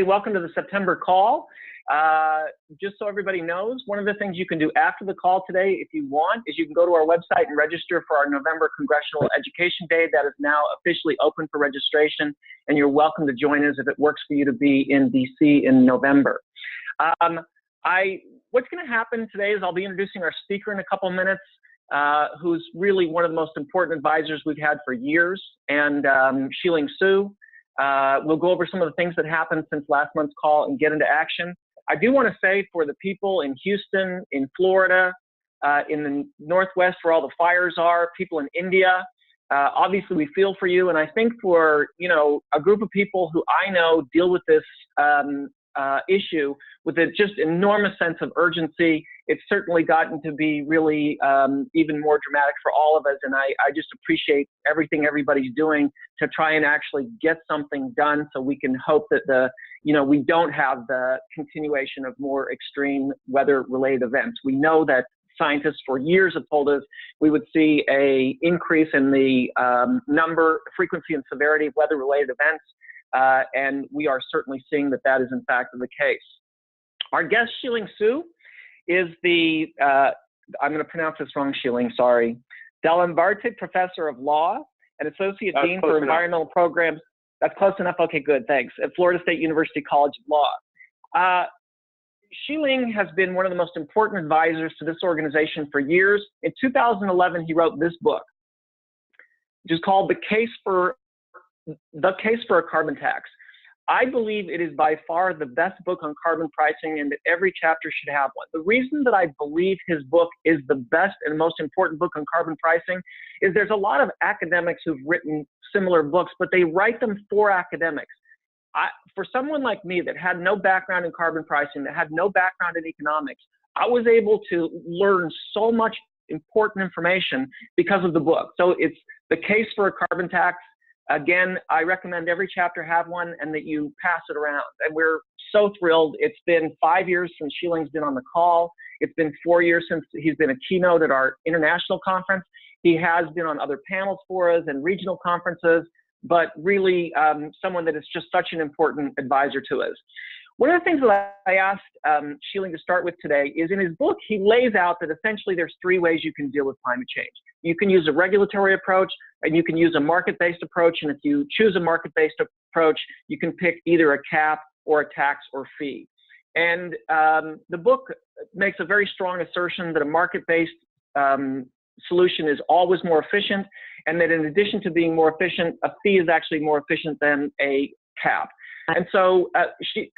Welcome to the September call. Just so everybody knows, one of the things you can do after the call today, if you want, is you can go to our website and register for our November Congressional Education Day. That is now officially open for registration, and you're welcome to join us if it works for you to be in DC in November. What's going to happen today is I'll be introducing our speaker in a couple minutes, who's really one of the most important advisors we've had for years, and Shi-Ling Hsu. We'll go over some of the things that happened since last month's call and get into action. I do want to say, for the people in Houston, in Florida, in the Northwest where all the fires are, people in India, obviously we feel for you. And I think for, a group of people who I know deal with this issue with a just enormous sense of urgency, it's certainly gotten to be really even more dramatic for all of us. And I just appreciate everything everybody's doing to try and actually get something done, so we can hope that we don't have the continuation of more extreme weather-related events. We know that scientists for years have told us we would see an increase in the frequency and severity of weather-related events, and we are certainly seeing that that is in fact the case. Our guest, Shi-Ling Hsu, is the, I'm going to pronounce this wrong, Shi-Ling, sorry, Dalembarte Professor of Law and Associate Dean for Environmental Programs. That's close enough? Okay, good, thanks. At Florida State University College of Law. Shi-Ling has been one of the most important advisors to this organization for years. In 2011, he wrote this book, which is called The Case for a Carbon Tax. I believe it is by far the best book on carbon pricing, and that every chapter should have one. The reason that I believe his book is the best and most important book on carbon pricing is there's a lot of academics who've written similar books, but they write them for academics. For someone like me that had no background in carbon pricing, that had no background in economics, I was able to learn so much important information because of the book. So it's The Case for a Carbon Tax. Again, I recommend every chapter have one and that you pass it around. And we're so thrilled. It's been 5 years since Shi-Ling's been on the call. It's been 4 years since he's been a keynote at our international conference. He has been on other panels for us and regional conferences, but really someone that is just such an important advisor to us. One of the things that I asked Shi-Ling to start with today is, in his book, he lays out that essentially there's three ways you can deal with climate change. You can use a regulatory approach, and you can use a market-based approach. And if you choose a market-based approach, you can pick either a cap or a tax or fee. And the book makes a very strong assertion that a market-based solution is always more efficient, and that in addition to being more efficient, a fee is actually more efficient than a cap. And so,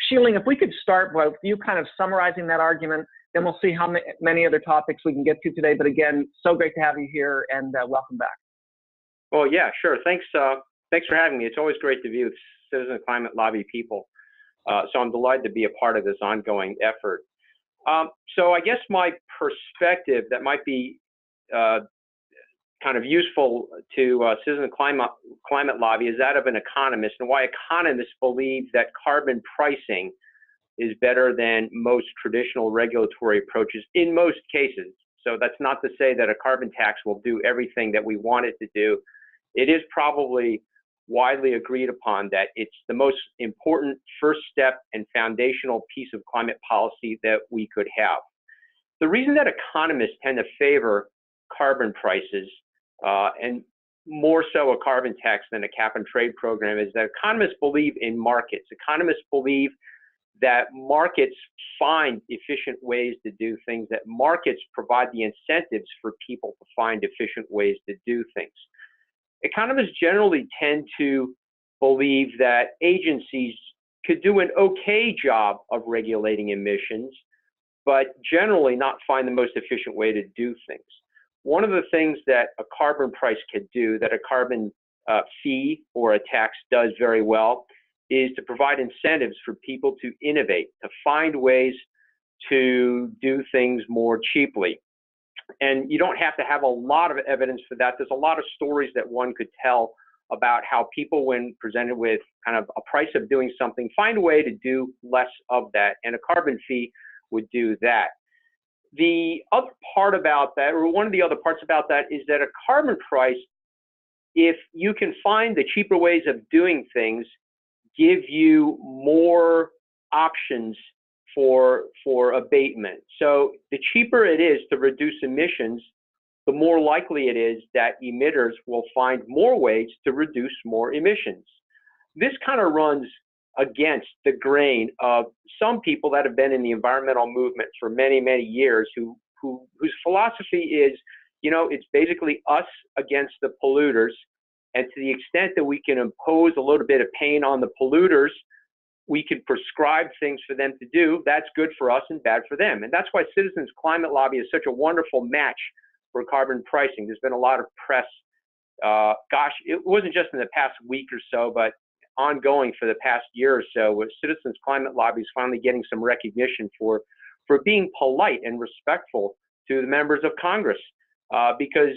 Shi-Ling, if we could start with you kind of summarizing that argument, then we'll see how many other topics we can get to today. But again, so great to have you here, and welcome back. Well, yeah, sure. Thanks for having me. It's always great to be with Citizen Climate Lobby people. So I'm delighted to be a part of this ongoing effort. So I guess my perspective that might be kind of useful to Citizen Climate Lobby is that of an economist, and why economists believe that carbon pricing is better than most traditional regulatory approaches in most cases. So that's not to say that a carbon tax will do everything that we want it to do. It is probably widely agreed upon that it's the most important first step and foundational piece of climate policy that we could have. The reason that economists tend to favor carbon prices, and more so a carbon tax than a cap and trade program, is that economists believe in markets. Economists believe that markets find efficient ways to do things, that markets provide the incentives for people to find efficient ways to do things. Economists generally tend to believe that agencies could do an okay job of regulating emissions, but generally not find the most efficient way to do things. One of the things that a carbon price could do, that a carbon fee or a tax does very well, is to provide incentives for people to innovate, to find ways to do things more cheaply. And you don't have to have a lot of evidence for that. There's a lot of stories that one could tell about how people, when presented with kind of a price of doing something, find a way to do less of that, and a carbon fee would do that. The other part about that, or one of the other parts about that, is that a carbon price, if you can find the cheaper ways of doing things, give you more options for abatement. So the cheaper it is to reduce emissions, the more likely it is that emitters will find more ways to reduce more emissions. This kind of runs against the grain of some people that have been in the environmental movement for many, many years whose philosophy is, you know, it's basically us against the polluters. And to the extent that we can impose a little bit of pain on the polluters, we can prescribe things for them to do. That's good for us and bad for them. And that's why Citizens Climate Lobby is such a wonderful match for carbon pricing. There's been a lot of press. Gosh, it wasn't just in the past week or so, but ongoing for the past year or so, where Citizens Climate Lobby is finally getting some recognition for being polite and respectful to the members of Congress. Because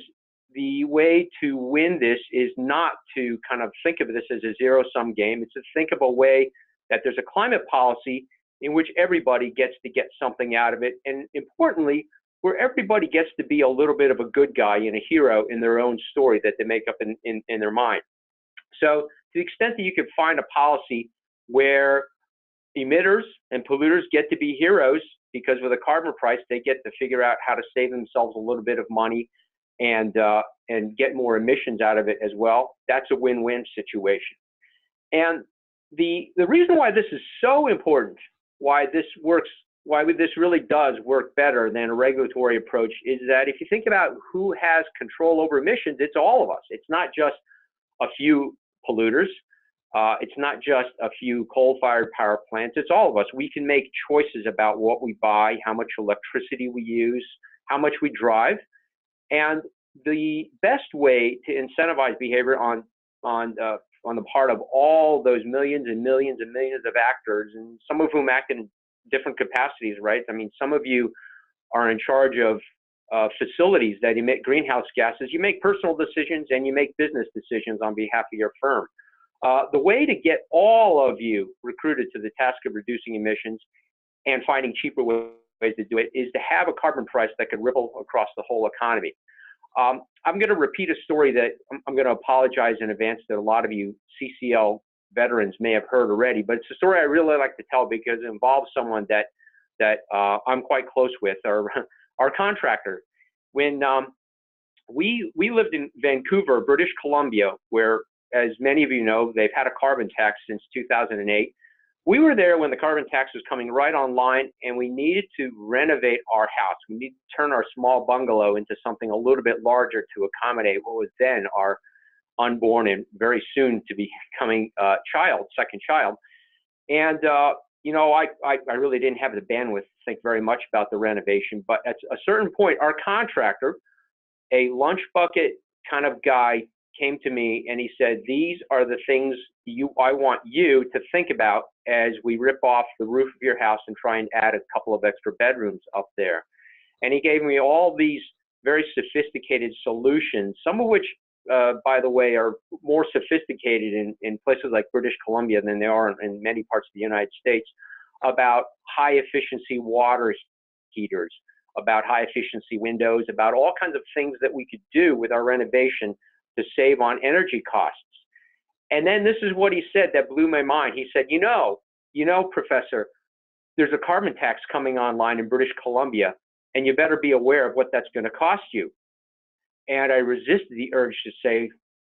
the way to win this is not to kind of think of this as a zero-sum game. It's to think of a way that there's a climate policy in which everybody gets to get something out of it. And importantly, where everybody gets to be a little bit of a good guy and a hero in their own story that they make up in their mind. So to the extent that you can find a policy where emitters and polluters get to be heroes, because with a carbon price, they get to figure out how to save themselves a little bit of money and get more emissions out of it as well, that's a win-win situation. And the reason why this is so important, why this works, why this really does work better than a regulatory approach, is that if you think about who has control over emissions, it's all of us. It's not just a few polluters. It's not just a few coal-fired power plants. It's all of us. We can make choices about what we buy, how much electricity we use, how much we drive. And the best way to incentivize behavior on the part of all those millions and millions and millions of actors, and some of whom act in different capacities, right? I mean, some of you are in charge of facilities that emit greenhouse gases. You make personal decisions and you make business decisions on behalf of your firm. The way to get all of you recruited to the task of reducing emissions and finding cheaper ways to do it is to have a carbon price that could ripple across the whole economy. I'm going to repeat a story that I'm going to apologize in advance that a lot of you CCL veterans may have heard already, but it's a story I really like to tell because it involves someone that I'm quite close with, our contractor. When we lived in Vancouver, British Columbia, where, as many of you know, they've had a carbon tax since 2008. We were there when the carbon tax was coming right online, and we needed to renovate our house. We needed to turn our small bungalow into something a little bit larger to accommodate what was then our unborn and very soon to be coming second child. And, you know, I really didn't have the bandwidth to think very much about the renovation, but at a certain point, our contractor, a lunch bucket kind of guy, came to me and he said, "These are the things I want you to think about as we rip off the roof of your house and try and add a couple of extra bedrooms up there." And he gave me all these very sophisticated solutions, some of which, by the way, are more sophisticated in places like British Columbia than they are in many parts of the United States, about high efficiency water heaters, about high efficiency windows, about all kinds of things that we could do with our renovation to save on energy costs. And then this is what he said that blew my mind. He said, you know, Professor, there's a carbon tax coming online in British Columbia, and you better be aware of what that's going to cost you. And I resisted the urge to say,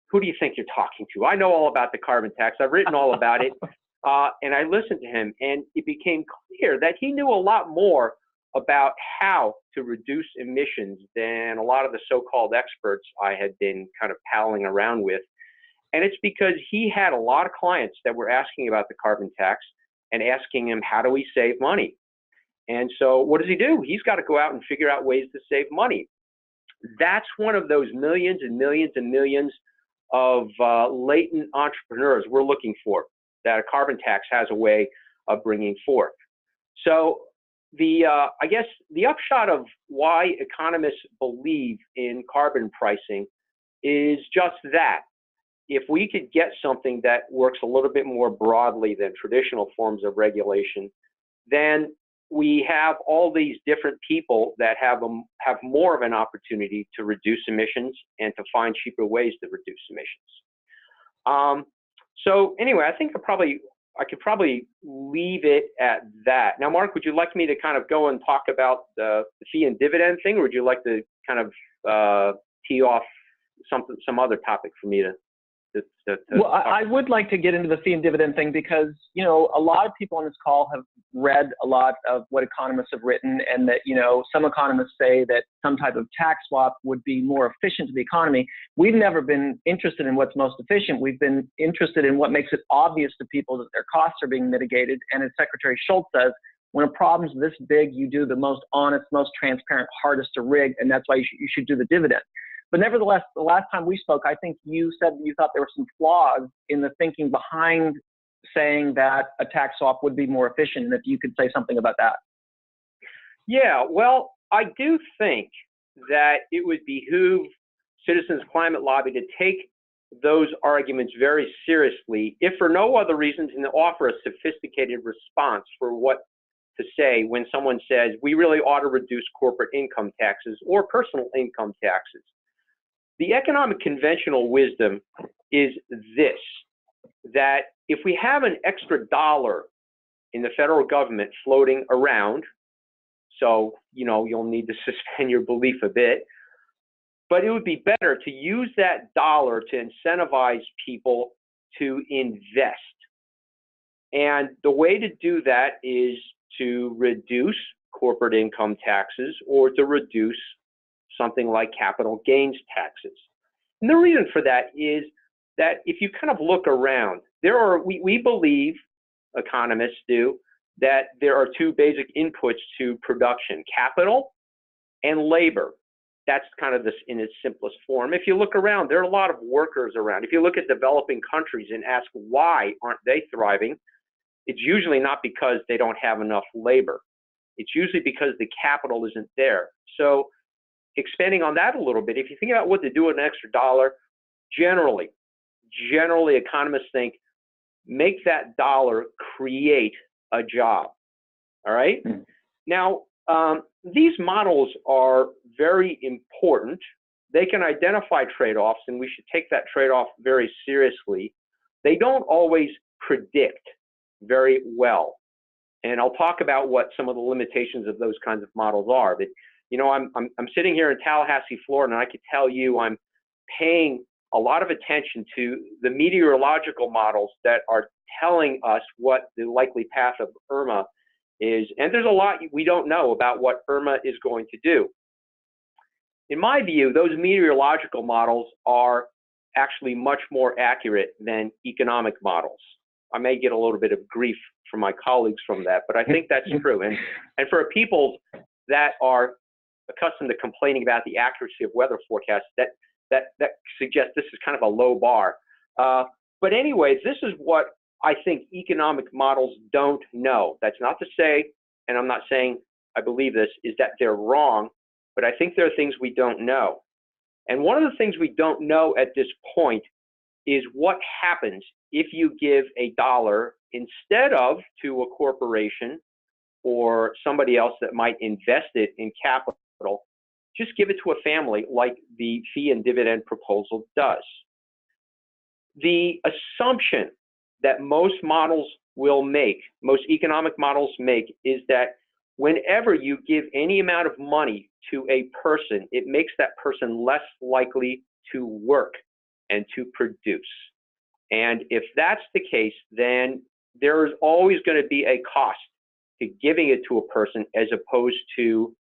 who do you think you're talking to? I know all about the carbon tax. I've written all about it. And I listened to him, and it became clear that he knew a lot more about how to reduce emissions than a lot of the so-called experts I had been kind of palling around with. And it's because he had a lot of clients that were asking about the carbon tax and asking him, how do we save money? And so what does he do? He's got to go out and figure out ways to save money. That's one of those millions and millions and millions of latent entrepreneurs we're looking for, that a carbon tax has a way of bringing forth. So I guess the upshot of why economists believe in carbon pricing is just that. If we could get something that works a little bit more broadly than traditional forms of regulation, then we have all these different people that have more of an opportunity to reduce emissions and to find cheaper ways to reduce emissions. So anyway, I think I probably I could probably leave it at that. Now, Mark, would you like me to kind of go and talk about the fee and dividend thing, or would you like to kind of tee off some other topic for me to well, I would like to get into the fee and dividend thing because, you know, a lot of people on this call have read a lot of what economists have written, and that, you know, some economists say that some type of tax swap would be more efficient to the economy. We've never been interested in what's most efficient. We've been interested in what makes it obvious to people that their costs are being mitigated. And as Secretary Schultz says, when a problem's this big, you do the most honest, most transparent, hardest to rig, and that's why you should do the dividend. But nevertheless, the last time we spoke, I think you said you thought there were some flaws in the thinking behind saying that a tax swap would be more efficient, and if you could say something about that. Yeah, well, I do think that it would behoove Citizens Climate Lobby to take those arguments very seriously, if for no other reason than to offer a sophisticated response for what to say when someone says we really ought to reduce corporate income taxes or personal income taxes. The economic conventional wisdom is this, that if we have an extra dollar in the federal government floating around, so, you know, you'll need to suspend your belief a bit, but it would be better to use that dollar to incentivize people to invest. And the way to do that is to reduce corporate income taxes or to reduce something like capital gains taxes. And the reason for that is that if you kind of look around, we believe, economists do, that there are two basic inputs to production, capital and labor. That's kind of this in its simplest form. If you look around, there are a lot of workers around. If you look at developing countries and ask why aren't they thriving, it's usually not because they don't have enough labor. It's usually because the capital isn't there. So expanding on that a little bit, if you think about what to do with an extra dollar, generally economists think, make that dollar create a job, all right? Mm-hmm. Now, these models are very important. They can identify trade-offs, and we should take that trade-off very seriously. They don't always predict very well. And I'll talk about what some of the limitations of those kinds of models are. But you know, I'm sitting here in Tallahassee, Florida, and I could tell you I'm paying a lot of attention to the meteorological models that are telling us what the likely path of Irma is. And there's a lot we don't know about what Irma is going to do. In my view, those meteorological models are actually much more accurate than economic models. I may get a little bit of grief from my colleagues from that, but I think that's true. And for people that are accustomed to complaining about the accuracy of weather forecasts, that suggests this is kind of a low bar. But anyways, this is what I think economic models don't know. That's not to say, and I'm not saying I believe this, is that they're wrong, but I think there are things we don't know. And one of the things we don't know at this point is what happens if you give a dollar instead of to a corporation or somebody else that might invest it in capital, just give it to a family like the fee and dividend proposal does. The assumption that most models will make, most economic models make, is that whenever you give any amount of money to a person, it makes that person less likely to work and to produce. And if that's the case, then there is always going to be a cost to giving it to a person as opposed to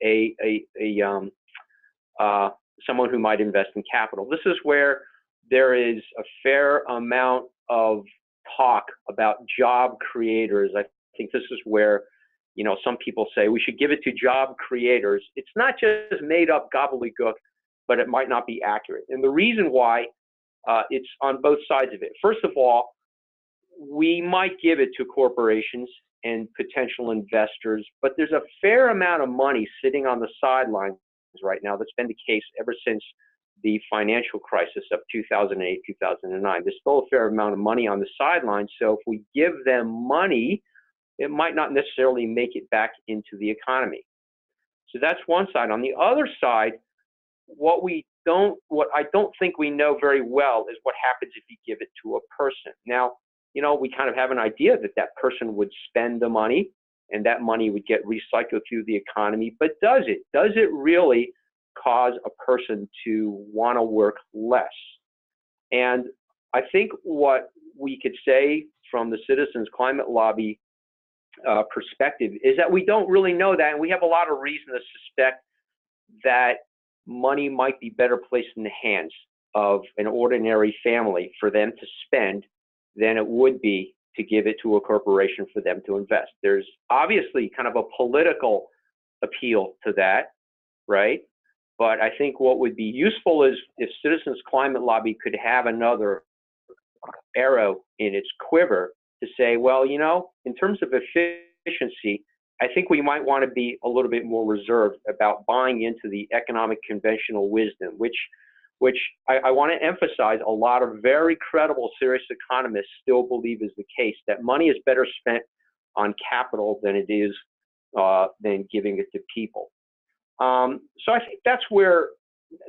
someone who might invest in capital. This is where there is a fair amount of talk about job creators. I think this is where, you know, some people say we should give it to job creators. It's not just made up gobbledygook, but it might not be accurate. And the reason why it's on both sides of it. First of all, we might give it to corporations and potential investors, but there's a fair amount of money sitting on the sidelines right now. That's been the case ever since the financial crisis of 2008, 2009. There's still a fair amount of money on the sidelines. So if we give them money, it might not necessarily make it back into the economy. So that's one side. On the other side, what I don't think we know very well is what happens if you give it to a person. Now, we kind of have an idea that that person would spend the money and that money would get recycled through the economy. But does it? Does it really cause a person to want to work less? And I think what we could say from the Citizens Climate Lobby perspective is that we don't really know that, and we have a lot of reason to suspect that money might be better placed in the hands of an ordinary family for them to spend than it would be to give it to a corporation for them to invest. There's obviously kind of a political appeal to that, right? But I think what would be useful is if Citizens Climate Lobby could have another arrow in its quiver to say, well, in terms of efficiency, I think we might want to be a little bit more reserved about buying into the economic conventional wisdom, which I want to emphasize a lot of very credible, serious economists still believe is the case, that money is better spent on capital than it is than giving it to people. So I think that's where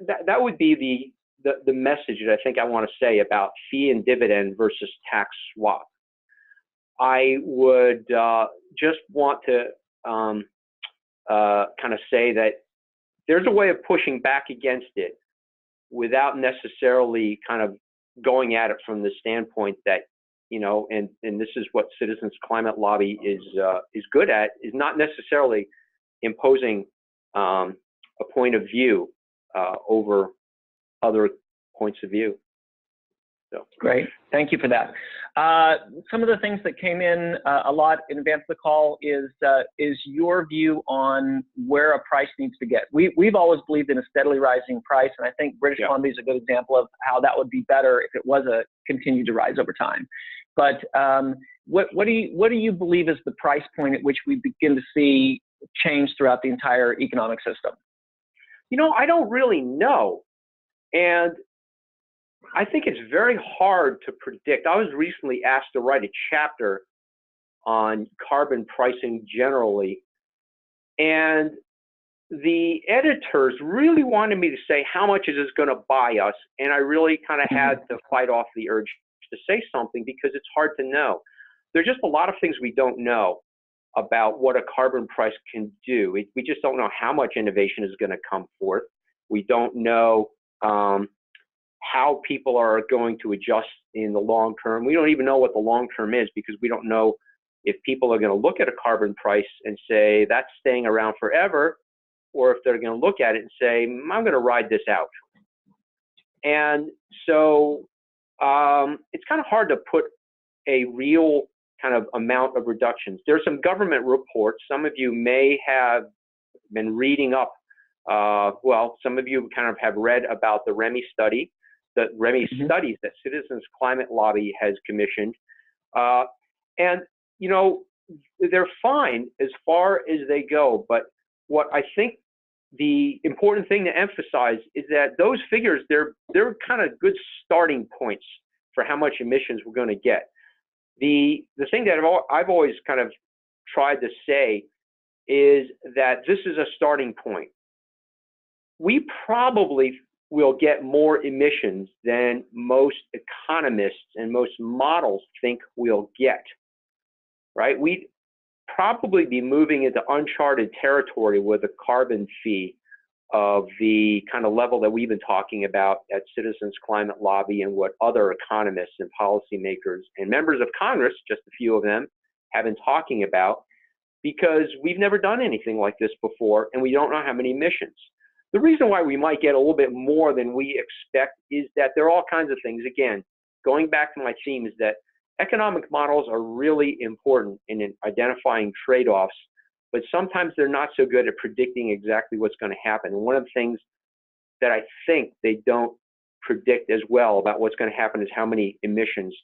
that would be the message that I think I want to say about fee and dividend versus tax swap. I would just want to kind of say that there's a way of pushing back against it without necessarily kind of going at it from the standpoint that, and this is what Citizens Climate Lobby is good at, is not necessarily imposing a point of view over other points of view. So. Great, thank you for that. Some of the things that came in a lot in advance of the call is your view on where a price needs to get. We've always believed in a steadily rising price, and I think British Columbia is a good example of how that would be better if it was continued to rise over time. But what do you believe is the price point at which we begin to see change throughout the entire economic system? I don't really know, and I think it's very hard to predict. I was recently asked to write a chapter on carbon pricing generally, and the editors really wanted me to say how much is this going to buy us, and I really kind of had to fight off the urge to say something because it's hard to know. There's just a lot of things we don't know about what a carbon price can do. We just don't know how much innovation is going to come forth. We don't know how people are going to adjust in the long term. We don't even know what the long term is because we don't know if people are going to look at a carbon price and say that's staying around forever, or if they're going to look at it and say, I'm going to ride this out. And so it's kind of hard to put a real kind of amount of reductions. There's some government reports. Some of you may have been reading up. Some of you kind of have read about the REMI study. The REMI studies that Citizens Climate Lobby has commissioned. And, they're fine as far as they go. But what I think the important thing to emphasize is that those figures, they're kind of good starting points for how much emissions we're going to get. The thing that I've always kind of tried to say is that this is a starting point. We probably will get more emissions than most economists and most models think we'll get, right? We'd probably be moving into uncharted territory with a carbon fee of the kind of level that we've been talking about at Citizens Climate Lobby and what other economists and policymakers and members of Congress, just a few of them, have been talking about, because we've never done anything like this before and we don't know how many emissions. The reason why we might get a little bit more than we expect is that there are all kinds of things. Again, going back to my theme is that economic models are really important in identifying trade-offs, but sometimes they're not so good at predicting exactly what's going to happen. And one of the things that I think they don't predict as well about what's going to happen is how many emissions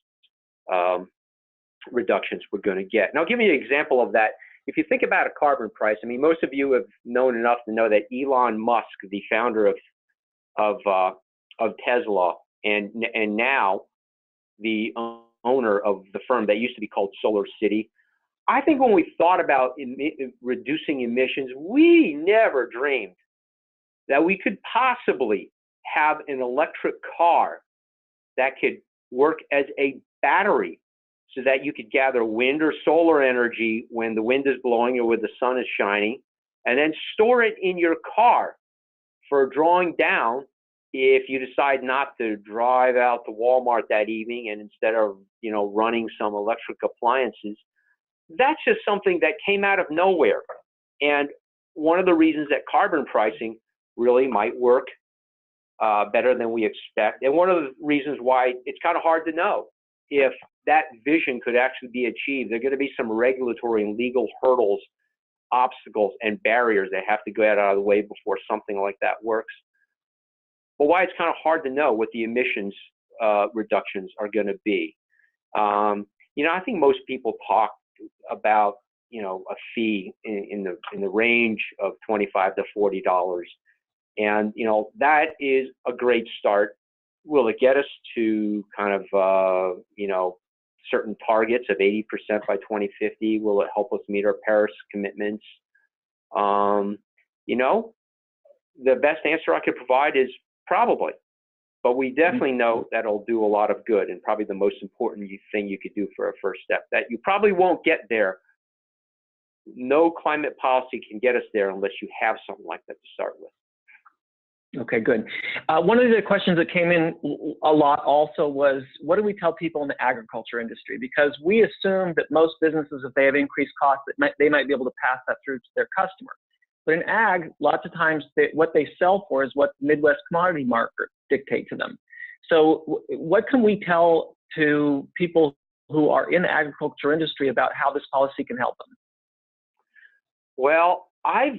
reductions we're going to get. And I'll give you an example of that. If you think about a carbon price, I mean, most of you have known enough to know that Elon Musk, the founder of Tesla, and now the owner of the firm that used to be called Solar City, I think when we thought about reducing emissions, we never dreamed that we could possibly have an electric car that could work as a battery so that you could gather wind or solar energy when the wind is blowing or when the sun is shining, and then store it in your car for drawing down if you decide not to drive out to Walmart that evening and instead of, running some electric appliances. That's just something that came out of nowhere. And one of the reasons that carbon pricing really might work better than we expect. And one of the reasons why it's kind of hard to know if that vision could actually be achieved. There are going to be some regulatory and legal hurdles, obstacles, and barriers that have to get out of the way before something like that works. But why it's kind of hard to know what the emissions reductions are going to be. I think most people talk about, a fee in the range of $25 to $40. And, that is a great start. Will it get us to kind of, certain targets of 80% by 2050? Will it help us meet our Paris commitments? The best answer I could provide is probably. But we definitely know that it'll do a lot of good, and probably the most important thing you could do for a first step. That you probably won't get there. No climate policy can get us there unless you have something like that to start with. Okay, good. One of the questions that came in a lot also was, what do we tell people in the agriculture industry? Because we assume that most businesses, if they have increased costs, they might be able to pass that through to their customer. But in ag, lots of times what they sell for is what the Midwest commodity market dictate to them. So what can we tell to people who are in the agriculture industry about how this policy can help them? Well, I've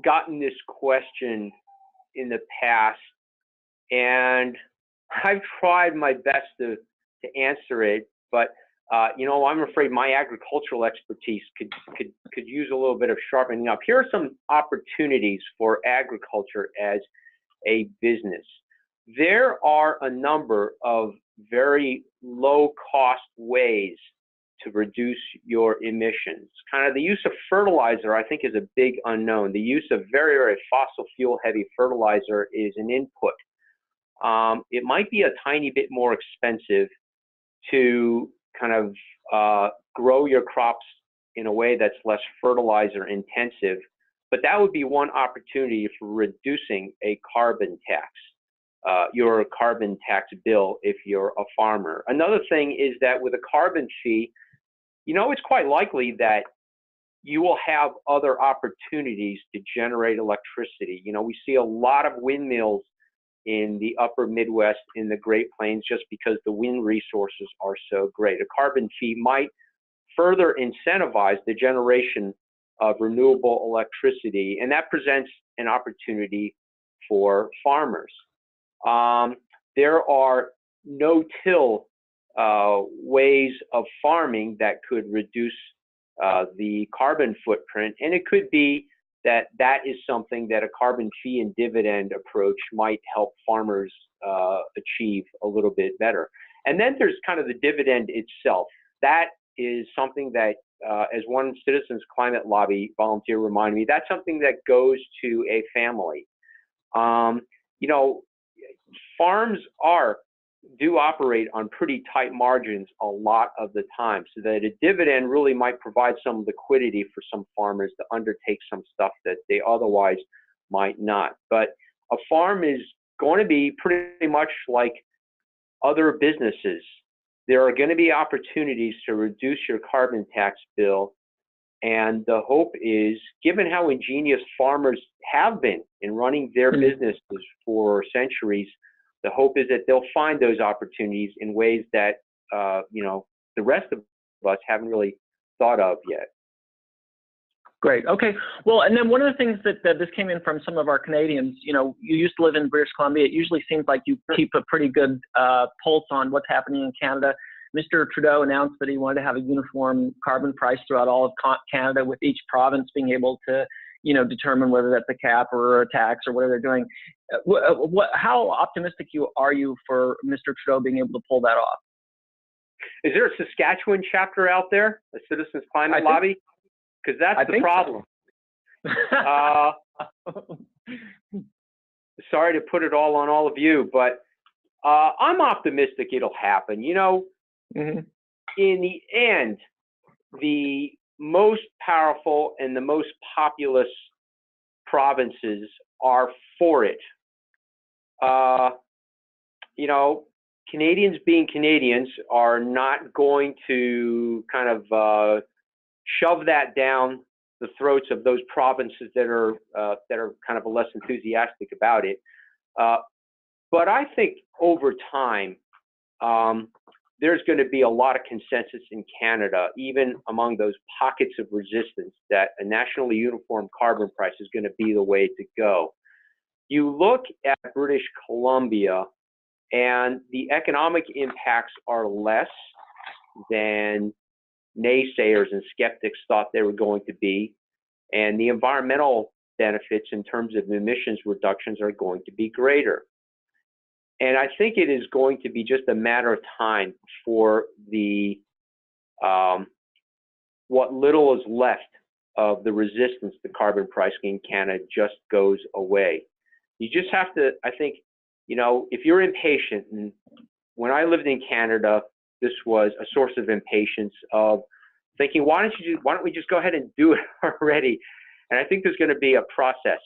gotten this question in the past, and I've tried my best to answer it, but I'm afraid my agricultural expertise could use a little bit of sharpening up. Here are some opportunities for agriculture as a business. There are a number of very low-cost ways to reduce your emissions. Kind of the use of fertilizer, I think, is a big unknown. The use of very, very fossil fuel-heavy fertilizer is an input. It might be a tiny bit more expensive to kind of grow your crops in a way that's less fertilizer intensive, but that would be one opportunity for reducing a carbon tax, your carbon tax bill if you're a farmer. Another thing is that with a carbon fee, it's quite likely that you will have other opportunities to generate electricity. We see a lot of windmills in the upper Midwest, in the Great Plains, just because the wind resources are so great. A carbon fee might further incentivize the generation of renewable electricity, and that presents an opportunity for farmers. There are no-till ways of farming that could reduce the carbon footprint, and it could be that is something that a carbon fee and dividend approach might help farmers achieve a little bit better. And then there's kind of the dividend itself. That is something that, as one Citizens Climate Lobby volunteer reminded me, that's something that goes to a family. Farms do operate on pretty tight margins a lot of the time, so that a dividend really might provide some liquidity for some farmers to undertake some stuff that they otherwise might not. But a farm is going to be pretty much like other businesses. There are going to be opportunities to reduce your carbon tax bill, and the hope is, given how ingenious farmers have been in running their businesses for centuries, the hope is that they'll find those opportunities in ways that, the rest of us haven't really thought of yet. Great. Okay. Well, and then one of the things that this came in from some of our Canadians, you used to live in British Columbia. It usually seems like you keep a pretty good pulse on what's happening in Canada. Mr. Trudeau announced that he wanted to have a uniform carbon price throughout all of Canada, with each province being able to determine whether that's a cap or a tax or whatever they're doing. How optimistic are you for Mr. Trudeau being able to pull that off? Is there a Saskatchewan chapter out there, a Citizens Climate Lobby? Because that's the problem. Sorry to put it all on all of you, but I'm optimistic it'll happen. in the end, the most powerful and the most populous provinces are for it. You know, Canadians being Canadians are not going to kind of shove that down the throats of those provinces that are kind of less enthusiastic about it. But I think over time, there's going to be a lot of consensus in Canada, even among those pockets of resistance, that a nationally uniform carbon price is going to be the way to go. You look at British Columbia, and the economic impacts are less than naysayers and skeptics thought they were going to be, and the environmental benefits in terms of emissions reductions are going to be greater. And I think it is going to be just a matter of time for the what little is left of the resistance to carbon pricing in Canada just goes away. You just have to, I think, you know, if you're impatient, and when I lived in Canada, this was a source of impatience of thinking, why don't we just go ahead and do it already? And I think there's going to be a process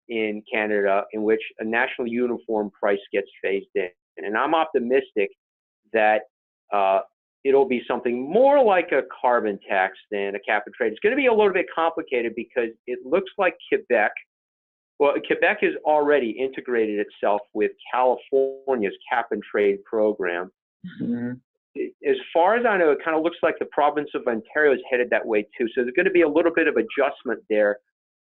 in Canada in which a national uniform price gets phased in. And I'm optimistic that it'll be something more like a carbon tax than a cap and trade. It's going to be a little bit complicated because it looks like Quebec has already integrated itself with California's cap and trade program. Mm-hmm. As far as I know, it kind of looks like the province of Ontario is headed that way too. So there's going to be a little bit of adjustment there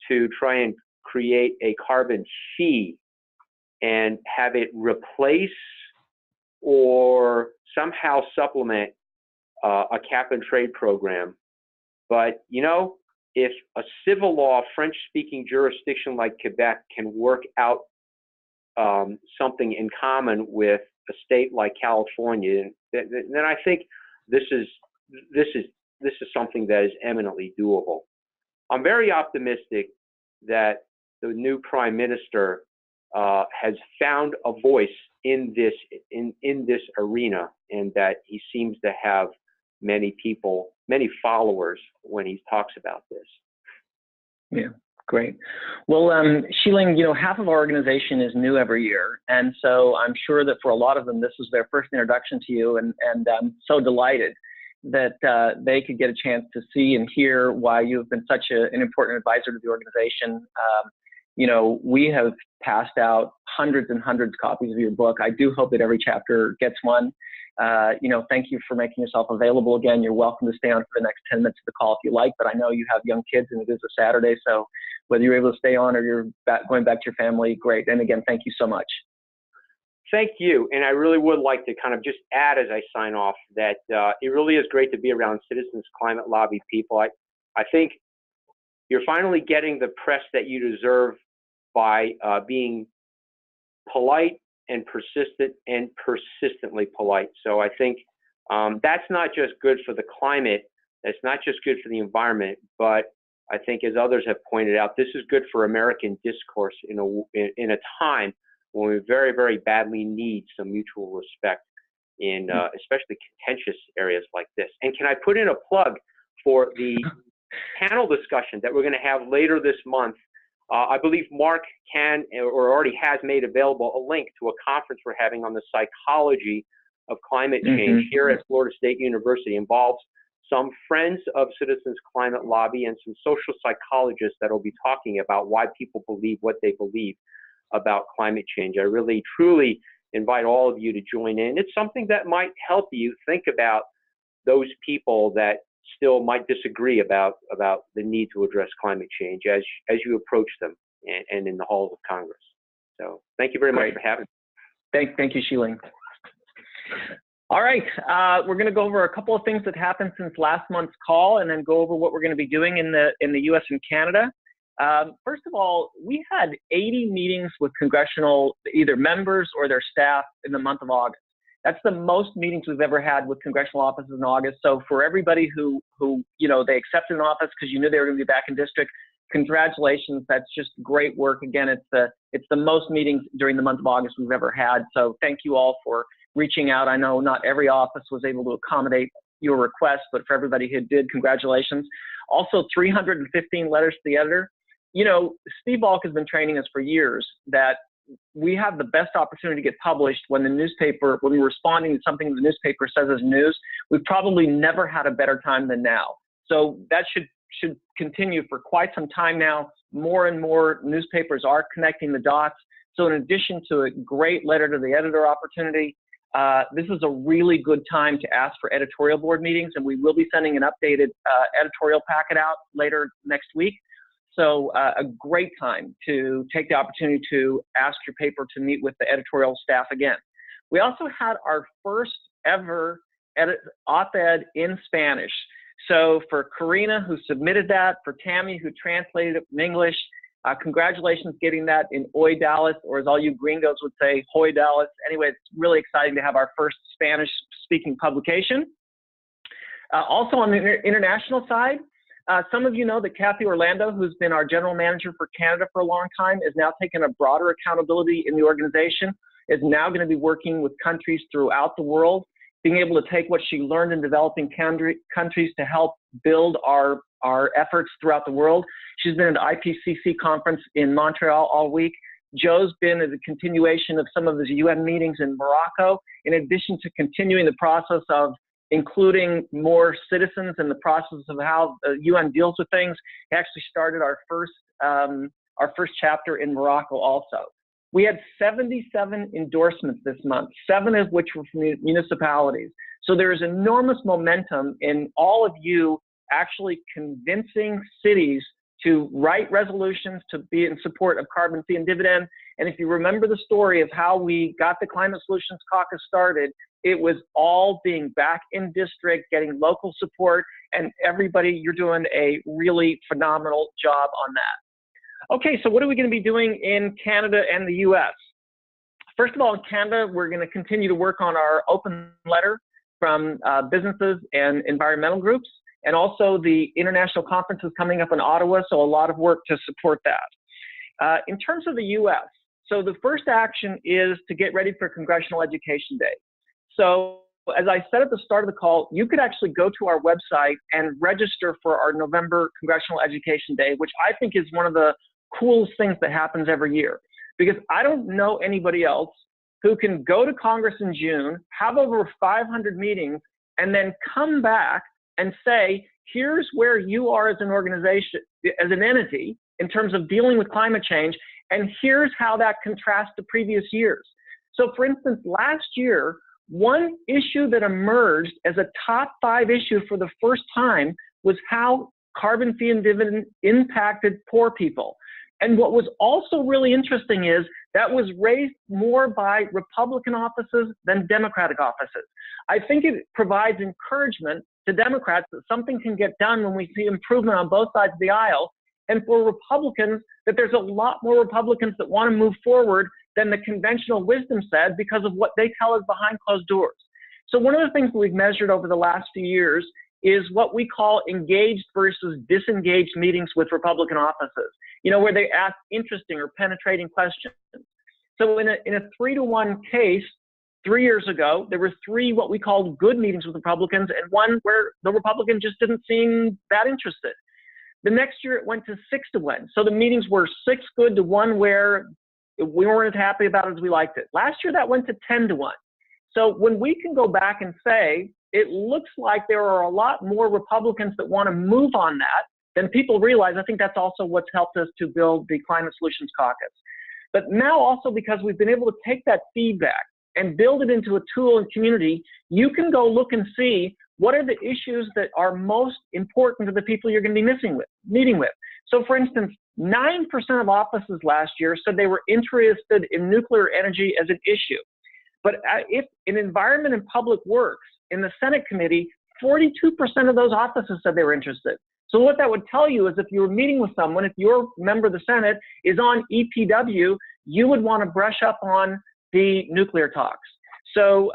to try and create a carbon fee and have it replace or somehow supplement a cap and trade program. But, you know, if a civil law French-speaking jurisdiction like Quebec can work out something in common with a state like California, then I think this is something that is eminently doable. I'm very optimistic that the new prime minister has found a voice in this arena, and that he seems to have many followers when he talks about this. Yeah, great. Well, Shi-Ling, you know, half of our organization is new every year, and so I'm sure that for a lot of them, this was their first introduction to you, and I'm so delighted that they could get a chance to see and hear why you've been such an important advisor to the organization. You know, we have passed out hundreds and hundreds of copies of your book. I do hope that every chapter gets one. You know, thank you for making yourself available again. You're welcome to stay on for the next 10 minutes of the call if you like, but I know you have young kids and it is a Saturday, so whether you're able to stay on or you're going back to your family, great. And again, thank you so much. Thank you. And I really would like to kind of just add as I sign off that it really is great to be around citizens climate lobby people. I think you're finally getting the press that you deserve by being polite and persistent and persistently polite. So I think that's not just good for the climate, that's not just good for the environment, but I think, as others have pointed out, this is good for American discourse in a time when we very, very badly need some mutual respect in especially contentious areas like this. And can I put in a plug for the panel discussion that we're going to have later this month? I believe Mark can or already has made available a link to a conference we're having on the psychology of climate change here at Florida State University. It involves some friends of Citizens Climate Lobby and some social psychologists that will be talking about why people believe what they believe about climate change. I really, truly invite all of you to join in. It's something that might help you think about those people that still might disagree about the need to address climate change as you approach them and in the halls of Congress. So thank you very much for having me. Thank you, Shi-Ling. All right, we're going to go over a couple of things that happened since last month's call, and then go over what we're going to be doing in the U.S. and Canada. First of all, we had 80 meetings with congressional either members or their staff in the month of August. That's the most meetings we've ever had with congressional offices in August. So for everybody who you know, they accepted an office because you knew they were going to be back in district, congratulations. That's just great work. Again, it's the most meetings during the month of August we've ever had. So thank you all for reaching out. I know not every office was able to accommodate your request, but for everybody who did, congratulations. Also, 315 letters to the editor. You know, Steve Balk has been training us for years that we have the best opportunity to get published when when we're responding to something the newspaper says is news. We've probably never had a better time than now. So that should continue for quite some time now. More and more newspapers are connecting the dots. So in addition to a great letter to the editor opportunity, this is a really good time to ask for editorial board meetings, and we will be sending an updated editorial packet out later next week. So a great time to take the opportunity to ask your paper to meet with the editorial staff again. We also had our first ever op-ed in Spanish. So for Karina, who submitted that, for Tammy, who translated it from English, congratulations getting that in Hoy Dallas, or as all you gringos would say, Hoy Dallas. Anyway, it's really exciting to have our first Spanish-speaking publication. Also on the international side, some of you know that Kathy Orlando, who's been our general manager for Canada for a long time, is now taking a broader accountability in the organization, is now going to be working with countries throughout the world, being able to take what she learned in developing countries to help build our efforts throughout the world. She's been at the IPCC conference in Montreal all week. Joe's been at the continuation of some of the UN meetings in Morocco, in addition to continuing the process of including more citizens in the process of how the UN deals with things. He actually started our first chapter in Morocco also. We had 77 endorsements this month, 7 of which were from municipalities. So there is enormous momentum in all of you actually convincing cities to write resolutions to be in support of carbon fee and dividend. And if you remember the story of how we got the Climate Solutions Caucus started, it was all being back in district, getting local support, and everybody, you're doing a really phenomenal job on that. Okay, so what are we going to be doing in Canada and the US? First of all, in Canada, we're going to continue to work on our open letter from businesses and environmental groups, and also the international conference is coming up in Ottawa, so a lot of work to support that. In terms of the US, so the first action is to get ready for Congressional Education Day. So as I said at the start of the call, you could actually go to our website and register for our November Congressional Education Day, which I think is one of the coolest things that happens every year. Because I don't know anybody else who can go to Congress in June, have over 500 meetings, and then come back and say, here's where you are as an organization, as an entity, in terms of dealing with climate change, and here's how that contrasts to previous years. So for instance, last year, one issue that emerged as a top 5 issue for the first time was how carbon fee and dividend impacted poor people. And what was also really interesting is that was raised more by Republican offices than Democratic offices. I think it provides encouragement to Democrats that something can get done when we see improvement on both sides of the aisle, and for Republicans that there's a lot more Republicans that want to move forward than the conventional wisdom said because of what they tell us behind closed doors. So one of the things that we've measured over the last few years is what we call engaged versus disengaged meetings with Republican offices, you know, where they ask interesting or penetrating questions. So in a 3-to-1 case, 3 years ago, there were 3 what we called good meetings with Republicans and 1 where the Republican just didn't seem that interested. The next year it went to 6-to-1. So the meetings were 6 good to 1 where we weren't as happy about it as we liked it. Last year that went to 10-to-1. So when we can go back and say, it looks like there are a lot more Republicans that want to move on that than people realize, I think that's also what's helped us to build the Climate Solutions Caucus. But now also because we've been able to take that feedback and build it into a tool and community, you can go look and see what are the issues that are most important to the people you're going to be meeting with. So for instance, 9% of offices last year said they were interested in nuclear energy as an issue. But if in Environment and Public Works, in the Senate committee, 42% of those offices said they were interested. So what that would tell you is if you were meeting with someone, if your member of the Senate is on EPW, you would want to brush up on the nuclear talks. So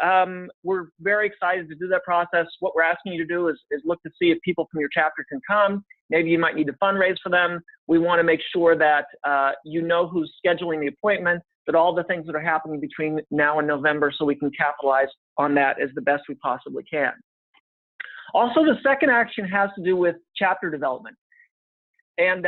we're very excited to do that process. What we're asking you to do is look to see if people from your chapter can come. Maybe you might need to fundraise for them. We want to make sure that you know who's scheduling the appointment, that all the things that are happening between now and November so we can capitalize on that as the best we possibly can. Also, the second action has to do with chapter development. And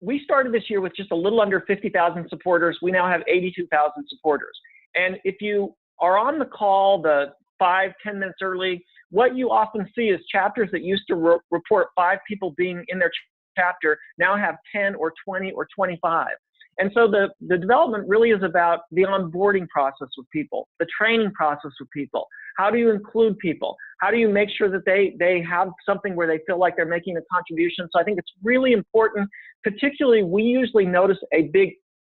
we started this year with just a little under 50,000 supporters. We now have 82,000 supporters. And if you are on the call the 5-10 minutes early, what you often see is chapters that used to report 5 people being in their chapter now have 10 or 20 or 25. And so the development really is about the onboarding process with people, the training process with people. How do you include people? How do you make sure that they have something where they feel like they're making a contribution? So I think it's really important. Particularly, we usually notice a big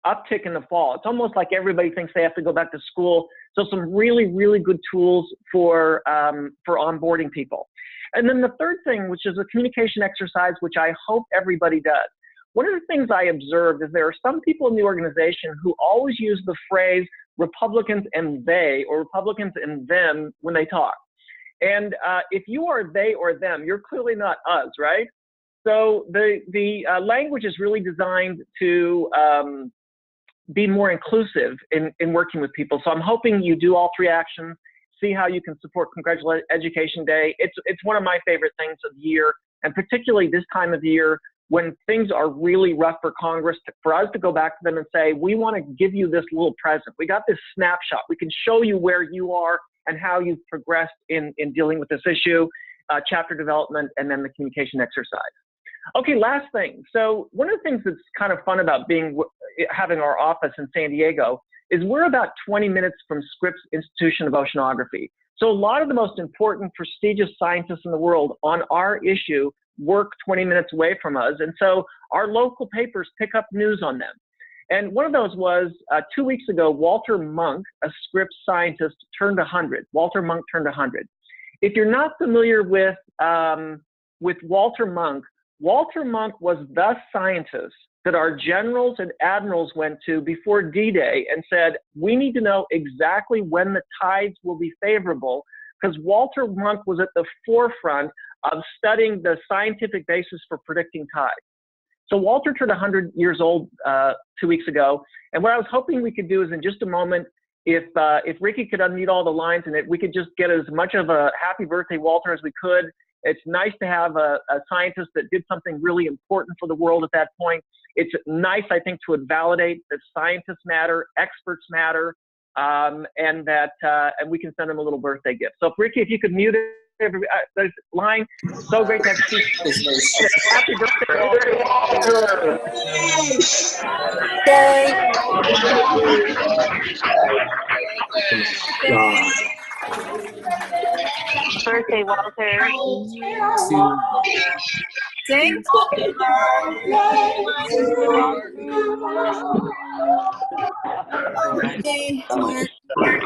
uptick in the fall. It's almost like everybody thinks they have to go back to school. So some really, really good tools for onboarding people. And then the third thing, which is a communication exercise, which I hope everybody does. One of the things I observed is there are some people in the organization who always use the phrase Republicans and they, or Republicans and them when they talk. And if you are they or them, you're clearly not us, right? So the language is really designed to be more inclusive in working with people. So I'm hoping you do all 3 actions, see how you can support Congressional Education Day. It's one of my favorite things of the year, and particularly this time of year when things are really rough for Congress, for us to go back to them and say, we want to give you this little present. We got this snapshot. We can show you where you are and how you've progressed in dealing with this issue, chapter development, and then the communication exercise. Okay, last thing. So one of the things that's kind of fun about having our office in San Diego is we're about 20 minutes from Scripps Institution of Oceanography. So a lot of the most important, prestigious scientists in the world on our issue work 20 minutes away from us. And so our local papers pick up news on them. And one of those was 2 weeks ago, Walter Munk, a Scripps scientist, turned 100. Walter Munk turned 100. If you're not familiar with Walter Munk was the scientist that our generals and admirals went to before D-Day and said, we need to know exactly when the tides will be favorable, because Walter Munk was at the forefront of studying the scientific basis for predicting tides. So Walter turned 100 years old 2 weeks ago, and what I was hoping we could do is in just a moment, if Ricky could unmute all the lines and we could just get as much of a happy birthday, Walter, as we could. It's nice to have a scientist that did something really important for the world at that point. It's nice, I think, to validate that scientists matter, experts matter, and we can send them a little birthday gift. So, Ricky, if you could mute every line, so great to have you. Happy birthday, Walter. Birthday, Walter. Thank you.